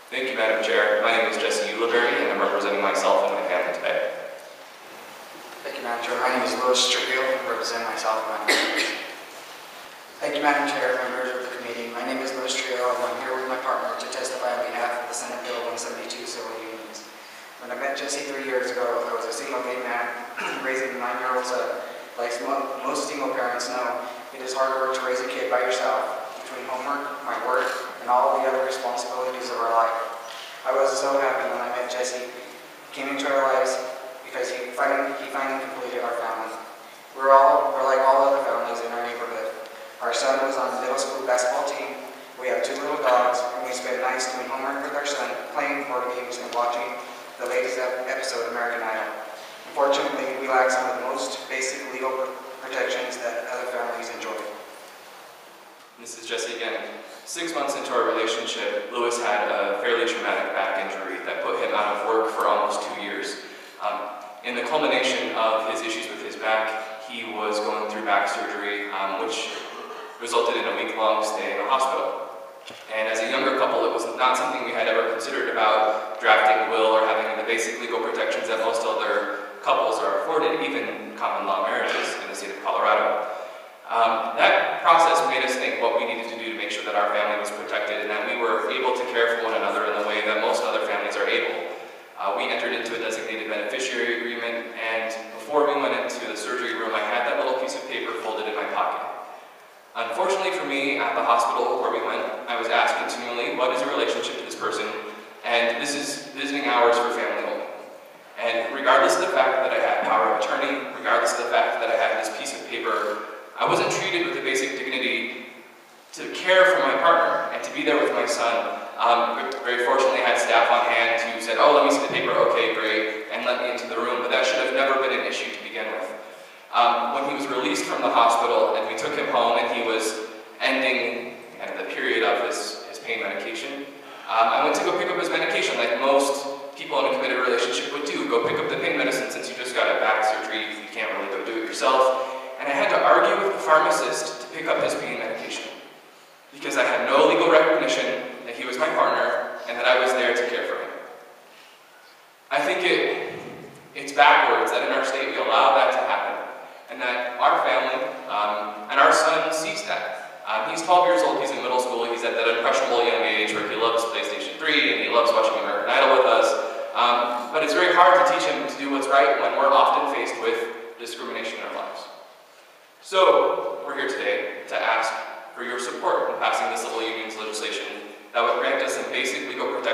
Thank you, Madam Chair. My name is Jessie, Ulibarri, and I'm representing myself and my family today. Thank you, Madam Chair. My name is Trujillo, and I represent myself and my family. Thank you, Madam Chair, members of the committee. My name is Trujillo, and I'm here with my partner to testify on behalf of the Senate Bill 172 civil unions. When I met Jessie 3 years ago, I was a single gay man raising a 9-year-old son. Like most single parents know, it is hard work to raise a kid by yourself, between homework, my work, and all of the other responsibilities of our life. I was so happy when I met Jessie. He came into our lives because he finally completed our family. We're like all other families in our neighborhood. Our son was on the middle school basketball team. We have 2 little dogs, and we spend nights doing homework with our son, playing board games, and watching the latest episode of American Idol. Unfortunately, we lack some of the most basic legal protections that other families enjoy. This is Jessie again. 6 months into our relationship, Lewis had a fairly traumatic back injury that put him out of work for almost 2 years. In the culmination of his issues with his back, he was going through back surgery, which resulted in a week-long stay in the hospital. And as a younger couple, it was not something we had ever considered about drafting a will or having the basic legal protections that most other couples are afforded, even common law marriages in the state of Colorado. That process made us think what we needed to do to make sure that our family was protected and that we were able to care for one another in the way that most other families are able. We entered into a designated beneficiary agreement, and before we went into the surgery room, I had that little piece of paper folded in my pocket. Unfortunately for me, at the hospital where we went, I was asked continually, what is your relationship to this person? And this is visiting hours for family only. And regardless of the fact that I had power of attorney, regardless of the fact that I had this piece of paper, I wasn't treated with the basic dignity to care for my partner and to be there with my son. Very fortunately, I had staff on hand who said, oh, let me see the paper, okay, great, and let me into the room, but that should have never been an issue to begin with. When he was released from the hospital and we took him home and he was ending the period of his pain medication, I went to go pick up his medication like most people in a committed relationship would do. Go pick up the pain medicine since you just got a back surgery, you can't really go do it yourself. And I had to argue with the pharmacist to pick up his pain medication because I had no legal recognition that he was my partner and that I was there to care for him. I think it's backwards that in our state we allow that to happen and that our family and our son sees that. He's 12 years old, he's in middle school, he's at that impressionable young age where he loves PlayStation 3 and he loves watching American Idol with us. But it's very hard to teach him to do what's right when we're often faced with discrimination in our lives. So, we're here today to ask for your support in passing the civil unions legislation that would grant us some basic legal protections